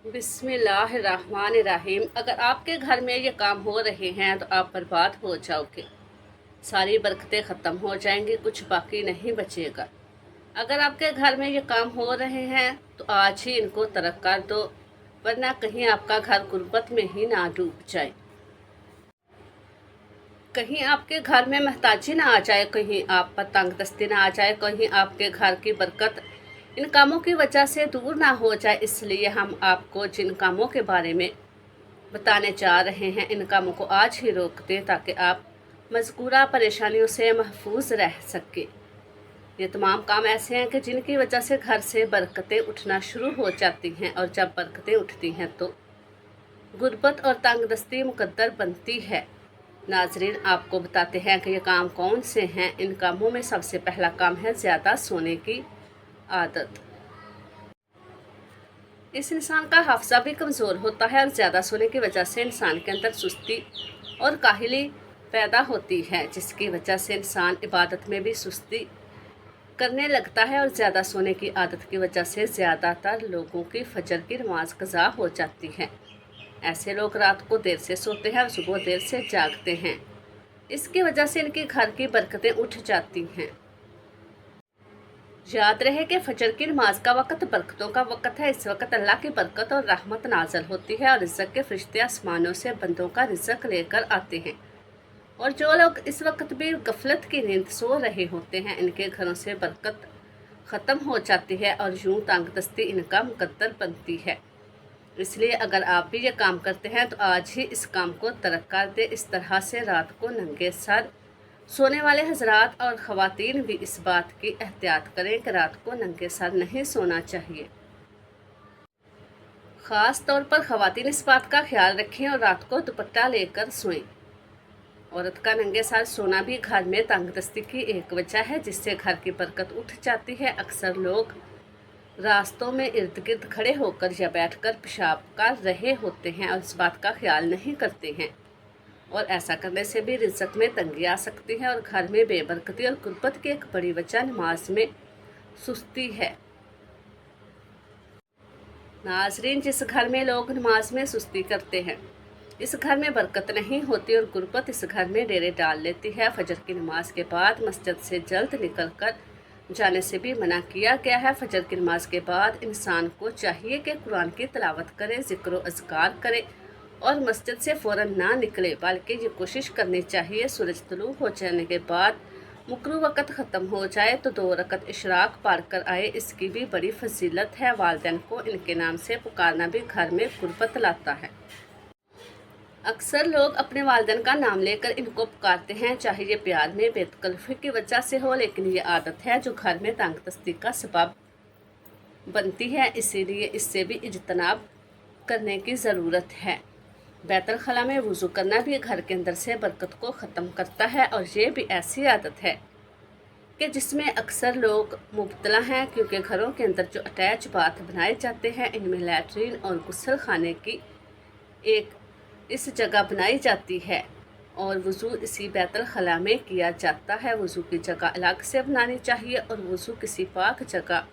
बिस्मिल्लाहिर्रहमानिर्रहीम। अगर आपके घर में ये काम हो रहे हैं तो आप बर्बाद हो जाओगे। सारी बरकतें ख़त्म हो जाएंगी, कुछ बाकी नहीं बचेगा। अगर आपके घर में ये काम हो रहे हैं तो आज ही इनको तर्क कर दो, वरना कहीं आपका घर गुर्बत में ही ना डूब जाए। कहीं आपके घर में महताजी ना आ जाए, कहीं आप पर तंगदस्ती ना आ जाए, कहीं आपके घर की बरकत इन कामों की वजह से दूर ना हो जाए। इसलिए हम आपको जिन कामों के बारे में बताने जा रहे हैं, इन कामों को आज ही रोक दें ताकि आप मज़कूरा परेशानियों से महफूज रह सके। ये तमाम काम ऐसे हैं कि जिनकी वजह से घर से बरकतें उठना शुरू हो जाती हैं, और जब बरकतें उठती हैं तो गुर्बत और तंगदस्ती मुकद्दर बनती है। नाजरीन, आपको बताते हैं कि ये काम कौन से हैं। इन कामों में सबसे पहला काम है ज़्यादा सोने की आदत। इस इंसान का हाफजा भी कमज़ोर होता है, और ज़्यादा सोने की वजह से इंसान के अंदर सुस्ती और काहली पैदा होती है, जिसकी वजह से इंसान इबादत में भी सुस्ती करने लगता है। और ज़्यादा सोने की आदत की वजह से ज़्यादातर लोगों की फजर की नमाज कज़ा हो जाती है। ऐसे लोग रात को देर से सोते हैं और सुबह देर से जागते हैं। इसकी वजह से इनके घर की बरकतें उठ जाती हैं। याद रहे कि फजर की नमाज का वक़्त बरकतों का वक़्त है। इस वक़्त अल्लाह की बरकत और रहमत नाज़िल होती है, और रिज़्क़ के फरिश्ते आसमानों से बंदों का रिज़्क़ लेकर आते हैं। और जो लोग इस वक्त भी गफलत की नींद सो रहे होते हैं, इनके घरों से बरकत ख़त्म हो जाती है, और यूं तंगदस्ती इनका मुकद्दर बनती है। इसलिए अगर आप भी ये काम करते हैं तो आज ही इस काम को तर्क कर दें। इस तरह से रात को नंगे सर सोने वाले हजरात और ख़वातीन भी इस बात की एहतियात करें कि रात को नंगे सर नहीं सोना चाहिए। ख़ास तौर पर ख़वातीन इस बात का ख्याल रखें और रात को दुपट्टा लेकर सोएं। औरत का नंगे सर सोना भी घर में तंगदस्ती की एक वजह है, जिससे घर की बरकत उठ जाती है। अक्सर लोग रास्तों में इर्द गिर्द खड़े होकर या बैठकर पेशाब कर रहे होते हैं और इस बात का ख्याल नहीं करते हैं, और ऐसा करने से भी रिज़्क़ में तंगी आ सकती है, और घर में बेबरकती और गुर्बत की एक बड़ी वजह नमाज में सुस्ती है। नाजरीन, जिस घर में लोग नमाज में सुस्ती करते हैं, इस घर में बरकत नहीं होती, और गुर्बत इस घर में डेरे डाल लेती है। फजर की नमाज के बाद मस्जिद से जल्द निकलकर जाने से भी मना किया गया है। फजर की नमाज के बाद इंसान को चाहिए कि कुरान की तिलावत करे, ज़िक्र व अज़कार करे, और मस्जिद से फ़ौरन ना निकले, बल्कि ये कोशिश करनी चाहिए सूरज तुलू हो जाने के बाद मुकरू वक़्त ख़त्म हो जाए तो 2 रकत इशराक पढ़ कर आए। इसकी भी बड़ी फजीलत है। वालिदैन को इनके नाम से पुकारना भी घर में गुर्बत लाता है। अक्सर लोग अपने वालिदैन का नाम लेकर इनको पुकारते हैं, चाहे ये प्यार में बेतकल्फ़ी की वजह से हो, लेकिन ये आदत है जो घर में तंगदस्ती का सबब बनती है। इसीलिए इससे भी इज्तनाब करने की ज़रूरत है। बैतुल खला में वज़ू करना भी घर के अंदर से बरकत को ख़त्म करता है, और ये भी ऐसी आदत है कि जिसमें अक्सर लोग मुब्तला हैं, क्योंकि घरों के अंदर जो अटैच बाथ बनाए जाते हैं, इनमें लैट्रीन और गुस्ल खाने की एक इस जगह बनाई जाती है, और वज़ू इसी बैतुल खला में किया जाता है। वज़ू की जगह अलग से बनानी चाहिए, और वज़ू किसी पाक जगह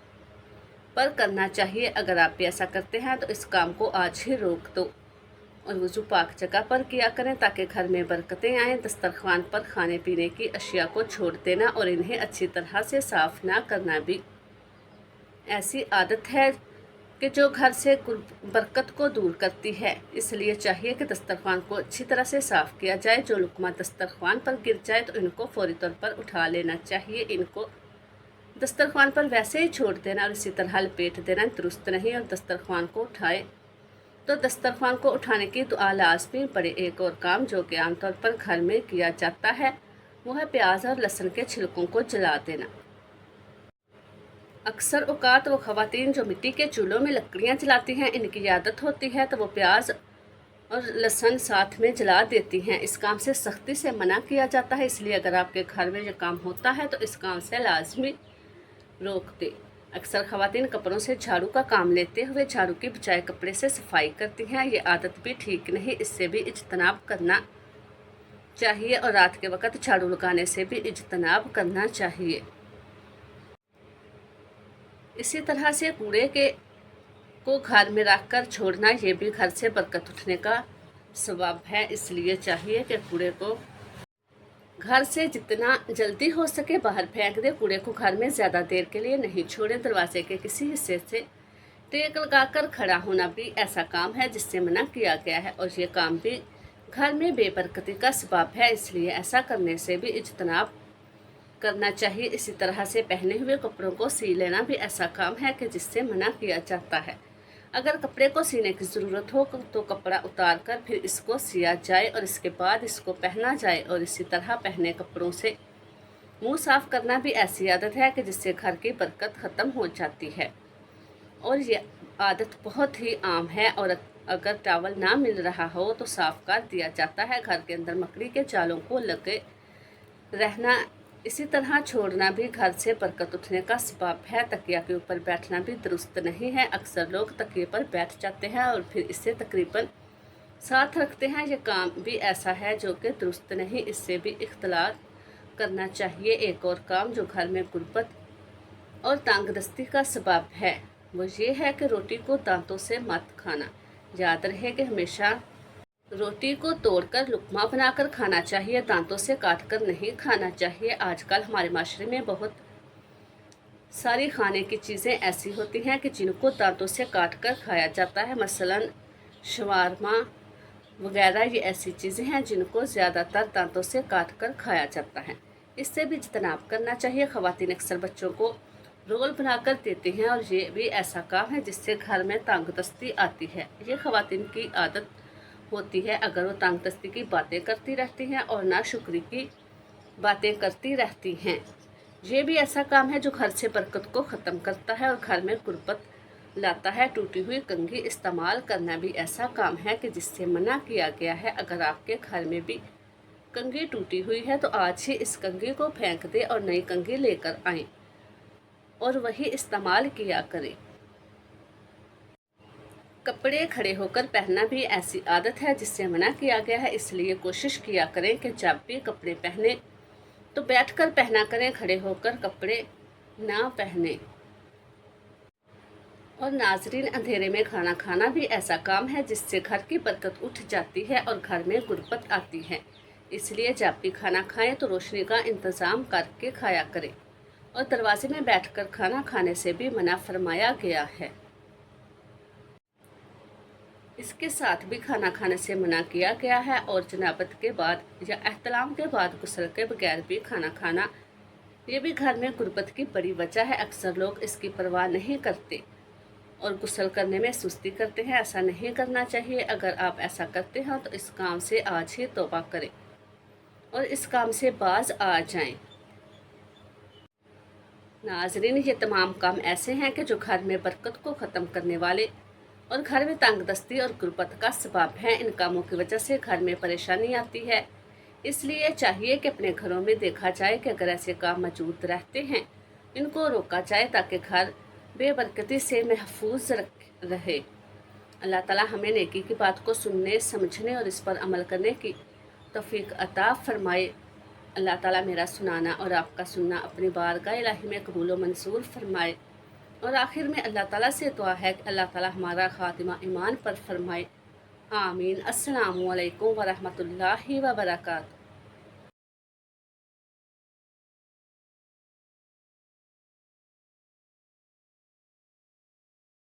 पर करना चाहिए। अगर आप भी ऐसा करते हैं तो इस काम को आज ही रोक दो, और वज़ू पाक जगह पर किया करें ताकि घर में बरकतें आएँ। दस्तरखान पर खाने पीने की अशिया को छोड़ देना और इन्हें अच्छी तरह से साफ़ ना करना भी ऐसी आदत है कि जो घर से बरकत को दूर करती है। इसलिए चाहिए कि दस्तरखान को अच्छी तरह से साफ़ किया जाए। जो लुकमा दस्तरखान पर गिर जाए तो इनको फौरी तौर पर उठा लेना चाहिए। इनको दस्तरखान पर वैसे ही छोड़ देना और इसी तरह लपेट देना दुरुस्त नहीं। और दस्तरखान को उठाए तो दस्तरखान को उठाने की दुआ लाज़मी पड़े। एक और काम जो कि आमतौर पर घर में किया जाता है, वो है प्याज और लहसुन के छिलकों को जला देना। अक्सर औकात वो ख़वातीन जो मिट्टी के चूल्हों में लकड़ियाँ जलाती हैं, इनकी आदत होती है तो वो प्याज और लहसुन साथ में जला देती हैं। इस काम से सख्ती से मना किया जाता है। इसलिए अगर आपके घर में ये काम होता है तो इस काम से लाजमी रोक दें। अक्सर ख़वातीन कपड़ों से झाड़ू का काम लेते हुए झाड़ू की बजाय कपड़े से सफाई करती हैं। ये आदत भी ठीक नहीं, इससे भी इज्तनाब करना चाहिए, और रात के वक़्त झाड़ू लगाने से भी इज्तनाब करना चाहिए। इसी तरह से कूड़े के को घर में रख कर छोड़ना, ये भी घर से बरकत उठने का सबब है। इसलिए चाहिए कि कूड़े को घर से जितना जल्दी हो सके बाहर फेंक दे। कूड़े को घर में ज़्यादा देर के लिए नहीं छोड़ें। दरवाजे के किसी हिस्से से टेक लगाकर खड़ा होना भी ऐसा काम है जिससे मना किया गया है, और ये काम भी घर में बेबरकती का सबब है। इसलिए ऐसा करने से भी इज्तनाब करना चाहिए। इसी तरह से पहने हुए कपड़ों को सी लेना भी ऐसा काम है कि जिससे मना किया जाता है। अगर कपड़े को सीने की ज़रूरत हो तो कपड़ा उतार कर फिर इसको सिया जाए और इसके बाद इसको पहना जाए। और इसी तरह पहने कपड़ों से मुंह साफ करना भी ऐसी आदत है कि जिससे घर की बरकत ख़त्म हो जाती है, और ये आदत बहुत ही आम है। और अगर टॉवल ना मिल रहा हो तो साफ कर दिया जाता है। घर के अंदर मकड़ी के जालों को लगे रहना, इसी तरह छोड़ना भी घर से बरकत उठने का सबब है। तकिया के ऊपर बैठना भी दुरुस्त नहीं है। अक्सर लोग तकिए पर बैठ जाते हैं और फिर इसे तकरीबन साथ रखते हैं। ये काम भी ऐसा है जो कि दुरुस्त नहीं, इससे भी इख्तिलात करना चाहिए। एक और काम जो घर में गुर्बत और तंगदस्ती का सबब है वो ये है कि रोटी को दांतों से मत खाना। याद रहे कि हमेशा रोटी को तोड़कर लुकमा बनाकर खाना चाहिए, दांतों से काटकर नहीं खाना चाहिए। आजकल हमारे माशरे में बहुत सारी खाने की चीज़ें ऐसी होती हैं कि जिनको दांतों से काटकर खाया जाता है। मसलन शवारमा वगैरह, ये ऐसी चीज़ें हैं जिनको ज़्यादातर दांतों से काटकर खाया जाता है। इससे भी इज्तनाब करना चाहिए। ख़वातीन अक्सर बच्चों को रोल बनाकर देती हैं, और ये भी ऐसा काम है जिससे घर में तंगदस्ती आती है। ये ख़वातीन की आदत होती है। अगर वो तंगदस्ती की बातें करती रहती हैं और नाशुक्री की बातें करती रहती हैं, ये भी ऐसा काम है जो घर से बरकत को ख़त्म करता है और घर में गुर्बत लाता है। टूटी हुई कंघी इस्तेमाल करना भी ऐसा काम है कि जिससे मना किया गया है। अगर आपके घर में भी कंघी टूटी हुई है तो आज ही इस कंघी को फेंक दें और नई कंघी लेकर आएं और वही इस्तेमाल किया करें। कपड़े खड़े होकर पहनना भी ऐसी आदत है जिससे मना किया गया है। इसलिए कोशिश किया करें कि जब भी कपड़े पहने तो बैठकर पहना करें, खड़े होकर कपड़े ना पहने। और नाजरीन, अंधेरे में खाना खाना भी ऐसा काम है जिससे घर की बरकत उठ जाती है और घर में गुर्बत आती है। इसलिए जब भी खाना खाएं तो रोशनी का इंतज़ाम करके खाया करें, और दरवाजे में बैठकर खाना खाने से भी मना फरमाया गया है। इसके साथ भी खाना खाने से मना किया गया है, और जनाबत के बाद या एहतलाम के बाद गुस्ल के बगैर भी खाना खाना, ये भी घर में गुर्बत की बड़ी वजह है। अक्सर लोग इसकी परवाह नहीं करते और गुस्ल करने में सुस्ती करते हैं। ऐसा नहीं करना चाहिए। अगर आप ऐसा करते हैं तो इस काम से आज ही तौबा करें और इस काम से बाज आ जाएं। नाजरीन, ये तमाम काम ऐसे हैं कि जो घर में बरकत को ख़त्म करने वाले और घर में तंगदस्ती और गुर्बत का सबब है। इन कामों की वजह से घर में परेशानी आती है। इसलिए चाहिए कि अपने घरों में देखा जाए कि अगर ऐसे काम मौजूद रहते हैं इनको रोका जाए ताकि घर बेबरकती से महफूज रहे। अल्लाह ताला हमें नेकी की बात को सुनने, समझने और इस पर अमल करने की तौफीक अता फरमाए। अल्लाह ताला मेरा सुनाना और आपका सुनना अपनी बारगाह इलाही में कबूल व मंसूर फरमाए। और आखिर में अल्लाह ताला से दुआ है कि अल्लाह ताला हमारा खातिमा ईमान पर फरमाए। आमीन। अस्सलामु अलैकुम व रहमतुल्लाहि व बरकातहू।